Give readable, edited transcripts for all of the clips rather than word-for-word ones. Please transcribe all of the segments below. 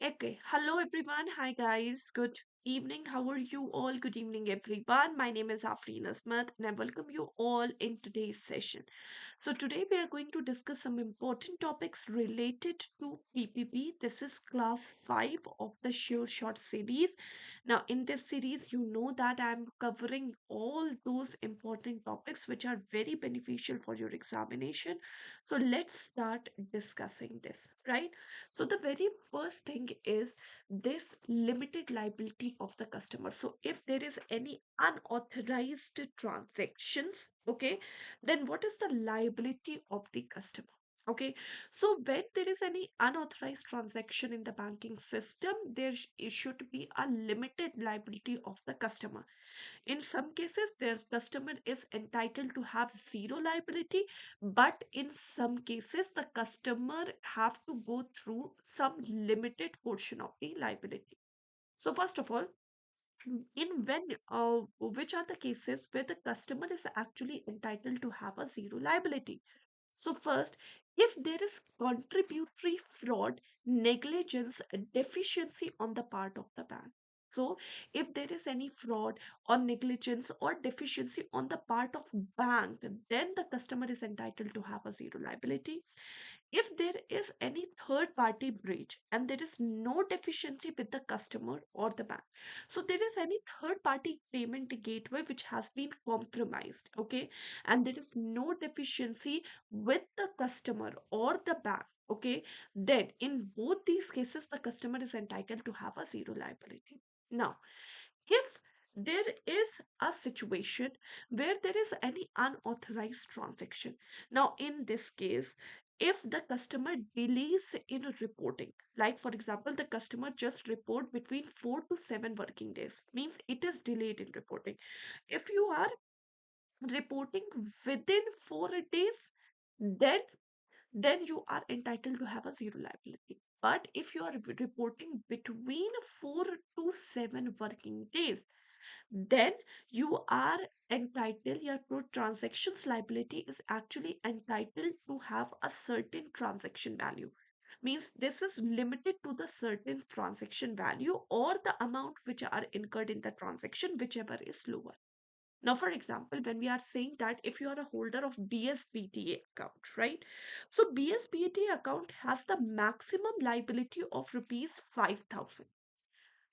Okay, hello everyone. Hi guys. Good evening. How are you all? Good evening, everyone. My name is Afreen Asmat and I welcome you all in today's session. So, today we are going to discuss some important topics related to PPB. This is class 5 of the Sure Short series. Now, in this series, you know that I'm covering all those important topics which are very beneficial for your examination. So, let's start discussing this, right? So the very first thing is this limited liability of the customer. So if there is any unauthorized transactions, okay, then what is the liability of the customer? Okay, so when there is any unauthorized transaction in the banking system, it should be a limited liability of the customer. In some cases, their customer is entitled to have zero liability, but in some cases, the customer have to go through some limited portion of the liability. So first of all, in when which are the cases where the customer is actually entitled to have a zero liability? So first, if there is contributory fraud, negligence, deficiency on the part of the bank. So if there is any fraud or negligence or deficiency on the part of bank, then the customer is entitled to have a zero liability. If there is any third party breach and there is no deficiency with the customer or the bank, so there is any third party payment gateway which has been compromised, okay, and there is no deficiency with the customer or the bank, okay, then in both these cases the customer is entitled to have a zero liability. Now, if there is a situation where there is any unauthorized transaction, now in this case, if the customer delays in reporting, like for example the customer just report between 4 to 7 working days, means it is delayed in reporting. If you are reporting within 4 days, then you are entitled to have a zero liability. But if you are reporting between 4 to 7 working days, then you are entitled, your transactions liability is actually entitled to have a certain transaction value. Means this is limited to the certain transaction value or the amount which are incurred in the transaction, whichever is lower. Now, for example, when we are saying that if you are a holder of BSBTA account, right? So BSBTA account has the maximum liability of rupees 5,000.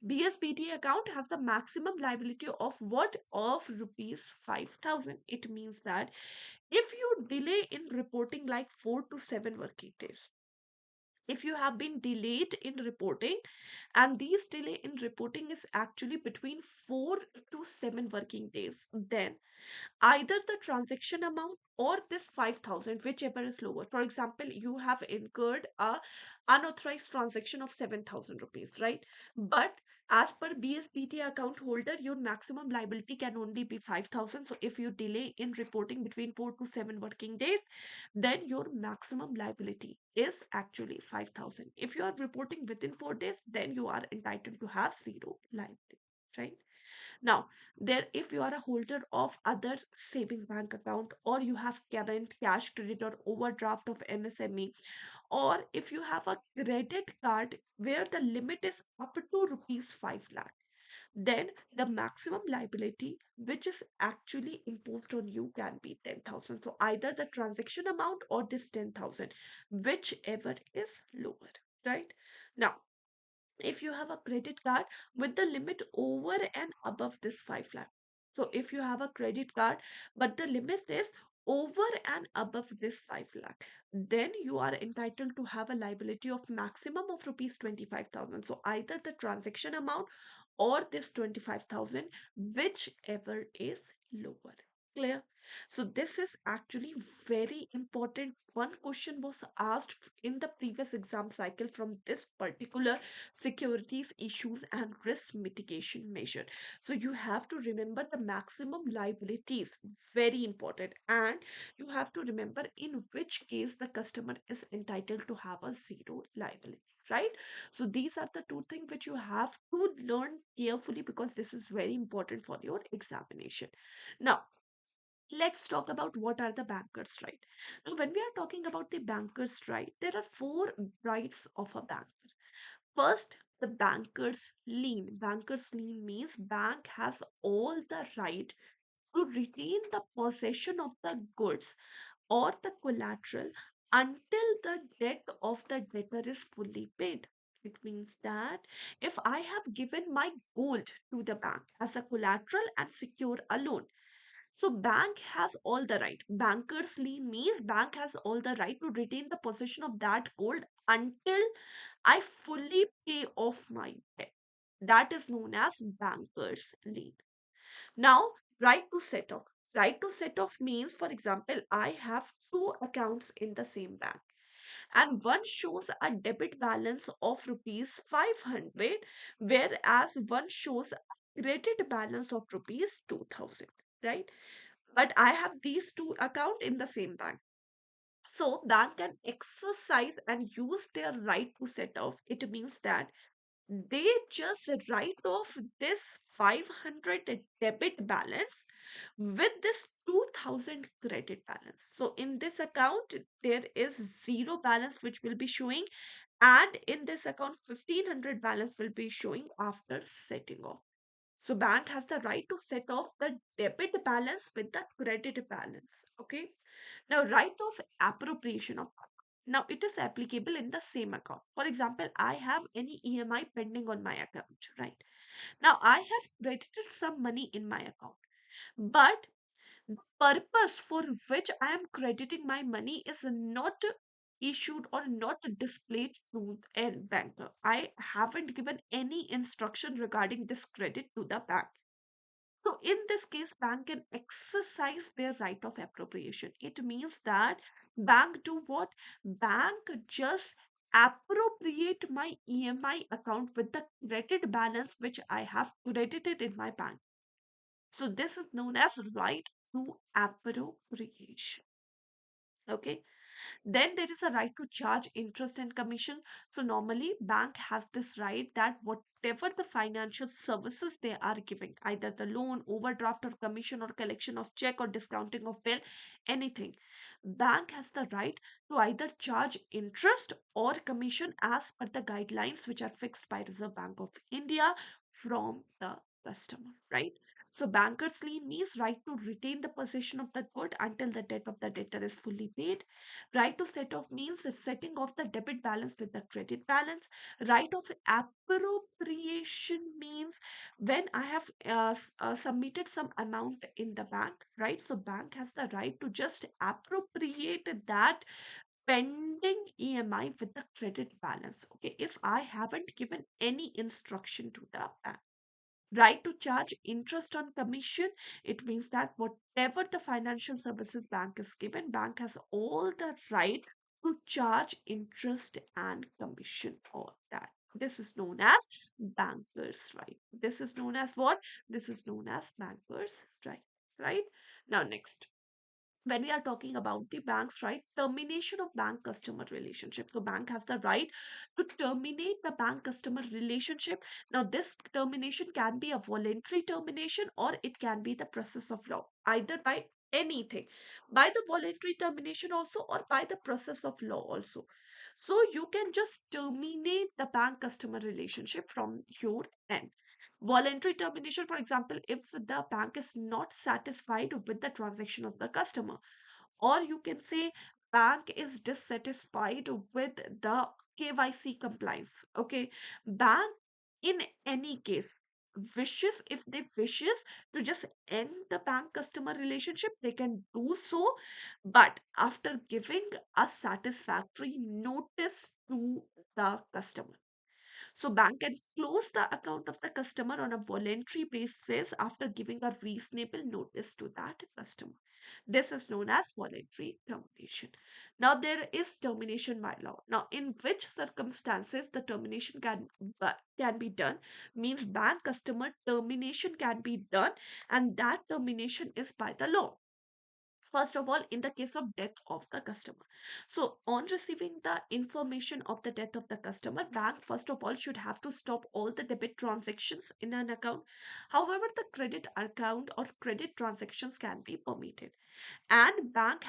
BSBT account has the maximum liability of what? Of rupees 5,000. It means that if you delay in reporting like 4 to 7 working days, if you have been delayed in reporting, and these delay in reporting is actually between 4 to 7 working days, then either the transaction amount or this 5,000, whichever is lower. For example, you have incurred a unauthorized transaction of 7,000 rupees, right? But as per BSBT account holder, your maximum liability can only be 5,000. So if you delay in reporting between 4 to 7 working days, then your maximum liability is actually 5,000. If you are reporting within 4 days, then you are entitled to have zero liability, right? Now, there, if you are a holder of other saving bank account, or you have current cash credit or overdraft of MSME, or if you have a credit card where the limit is up to rupees 5 lakh, then the maximum liability which is actually imposed on you can be 10,000. So either the transaction amount or this 10,000, whichever is lower, right? Now, if you have a credit card with the limit over and above this 5 lakh. So if you have a credit card, but the limit is over and above this 5 lakh, then you are entitled to have a liability of maximum of rupees 25,000. So either the transaction amount or this 25,000, whichever is lower. Clear? So this is actually very important. One question was asked in the previous exam cycle from this particular securities issues and risk mitigation measure. So you have to remember the maximum liability is very important, and you have to remember in which case the customer is entitled to have a zero liability, right? So these are the two things which you have to learn carefully because this is very important for your examination. Now, let's talk about what are the bankers' right. Now, when we are talking about the bankers' right, there are four rights of a banker. First, the banker's lien. Banker's lien means bank has all the right to retain the possession of the goods or the collateral until the debt of the debtor is fully paid. It means that if I have given my gold to the bank as a collateral and secure a loan, so bank has all the right. Banker's lien means bank has all the right to retain the possession of that gold until I fully pay off my debt. That is known as banker's lien. Now, right to set off. Right to set off means, for example, I have two accounts in the same bank, and one shows a debit balance of rupees 500, whereas one shows a credit balance of rupees 2000, right? But I have these two accounts in the same bank. So bank can exercise and use their right to set off. It means that they just write off this 500 debit balance with this 2000 credit balance. So in this account, there is zero balance which will be showing, and in this account, 1500 balance will be showing after setting off. So bank has the right to set off the debit balance with the credit balance. Okay. Now, right of appropriation of, now it is applicable in the same account. For example, I have any EMI pending on my account, right? Now I have credited some money in my account, but purpose for which I am crediting my money is not issued or not displayed to a banker. I haven't given any instruction regarding this credit to the bank. So in this case, bank can exercise their right of appropriation. It means that bank do what? Bank just appropriate my EMI account with the credit balance which I have credited in my bank. So this is known as right to appropriation. Okay. Then there is a right to charge interest and commission. So normally bank has this right that whatever the financial services they are giving, either the loan, overdraft or commission or collection of check or discounting of bill, anything, bank has the right to either charge interest or commission as per the guidelines which are fixed by Reserve Bank of India from the customer, right? So banker's lien means right to retain the possession of the good until the debt of the debtor is fully paid. Right to set off means the setting of the debit balance with the credit balance. Right of appropriation means when I have submitted some amount in the bank, right? So bank has the right to just appropriate that pending EMI with the credit balance. Okay, if I haven't given any instruction to the bank. Right to charge interest on commission, it means that whatever the financial services bank is given, bank has all the right to charge interest and commission on that. This is known as bankers right. This is known as what? This is known as bankers right. Now next, when we are talking about the bank's right, termination of bank customer relationship, so bank has the right to terminate the bank customer relationship. Now this termination can be a voluntary termination or it can be the process of law, either by anything, by the voluntary termination also or by the process of law also. So you can just terminate the bank customer relationship from your end. Voluntary termination, for example, if the bank is not satisfied with the transaction of the customer, or you can say bank is dissatisfied with the KYC compliance. Okay, bank in any case wishes, if they wishes to just end the bank customer relationship, they can do so, but after giving a satisfactory notice to the customer. So bank can close the account of the customer on a voluntary basis after giving a reasonable notice to that customer. This is known as voluntary termination. Now there is termination by law. Now in which circumstances the termination can be done, means bank customer termination can be done, and that termination is by the law. First of all, in the case of death of the customer. So, on receiving the information of the death of the customer, bank first of all should have to stop all the debit transactions in an account. However, the credit account or credit transactions can be permitted, and bank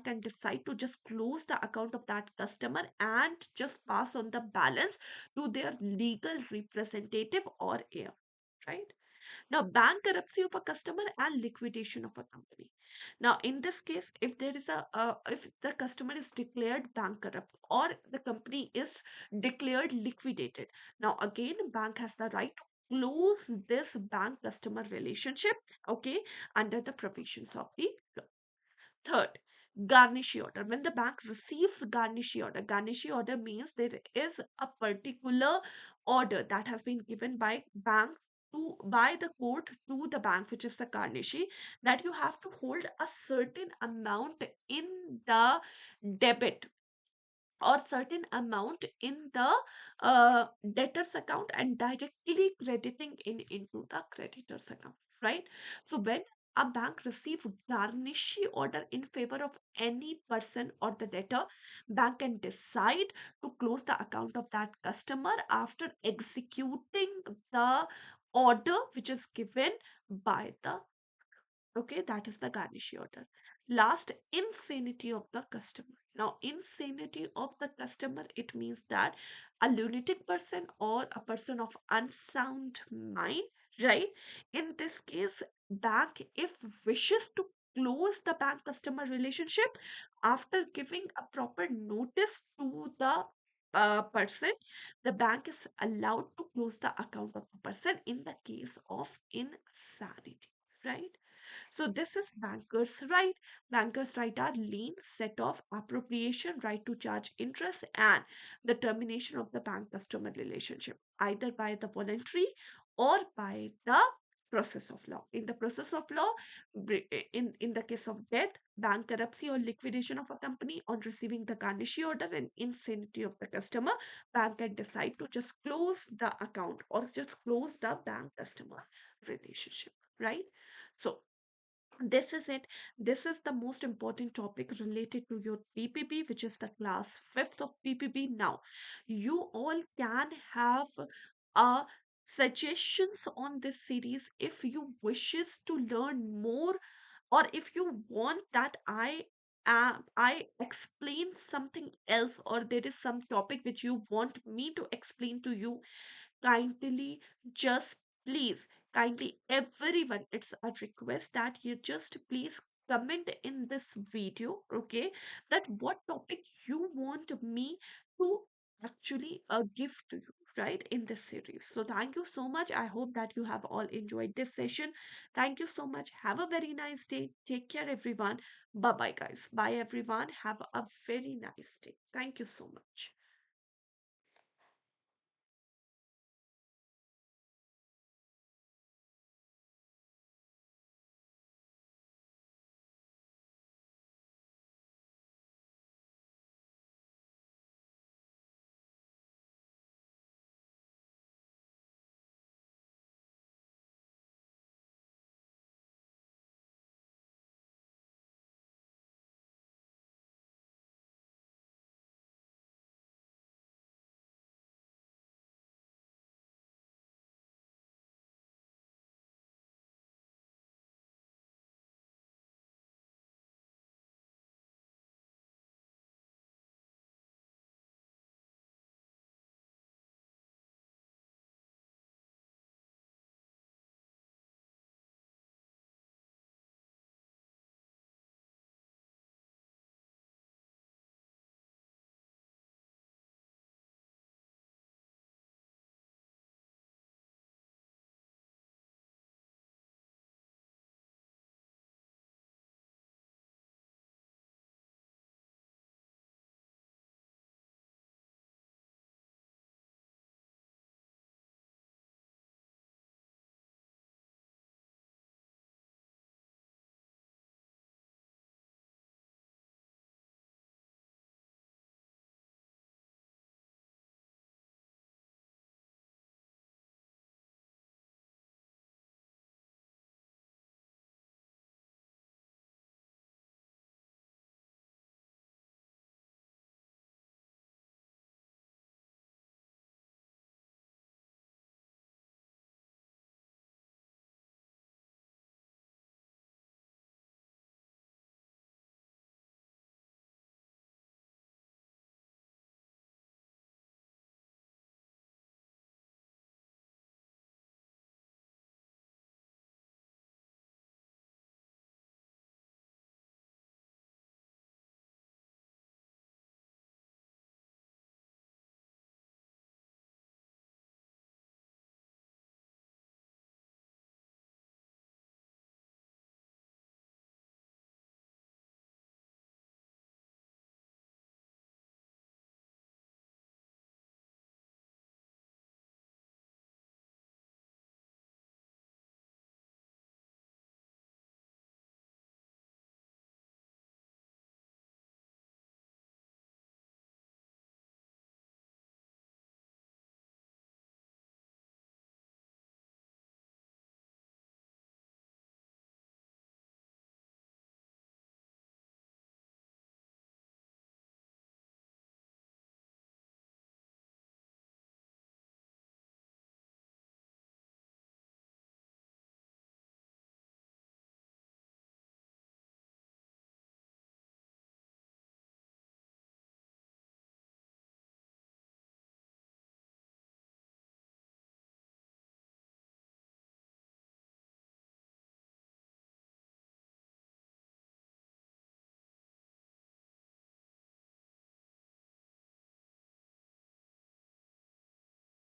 can decide to just close the account of that customer and just pass on the balance to their legal representative or heir, right? Now, bankruptcy of a customer and liquidation of a company. Now, in this case, if there is if the customer is declared bankrupt or the company is declared liquidated, now again, bank has the right to close this bank customer relationship, okay, under the provisions of the law. Third, garnishee order. When the bank receives garnishee order means there is a particular order that has been given by bank to by the court to the bank, which is the garnishee, that you have to hold a certain amount in the debit or certain amount in the debtor's account and directly crediting into the creditor's account, right? So when a bank receives garnishee order in favor of any person or the debtor, bank can decide to close the account of that customer after executing the order which is given by the. Okay, that is the garnish order. Last, insanity of the customer. Now, insanity of the customer, it means that a lunatic person or a person of unsound mind, right? In this case, bank, if wishes to close the bank customer relationship after giving a proper notice to the person, the bank is allowed to close the account of the person in the case of insanity, right? So this is bankers' right. Bankers' right are lien, set off, appropriation, right to charge interest, and the termination of the bank customer relationship, either by the voluntary or by the process of law. In the process of law, in the case of death, bankruptcy or liquidation of a company on receiving the garnishee order and insanity of the customer, bank can decide to just close the account or just close the bank customer relationship, right? So this is it. This is the most important topic related to your PPB, which is the class 5th of PPB. Now, you all can have suggestions on this series if you wishes to learn more, or if you want that I explain something else, or there is some topic which you want me to explain to you. Kindly just please kindly everyone, it's a request that you just please comment in this video, okay, that what topic you want me to actually give to you, right, in this series. So thank you so much. I hope that you have all enjoyed this session. Thank you so much. Have a very nice day. Take care, everyone. Bye bye, guys. Bye, everyone. Have a very nice day. Thank you so much.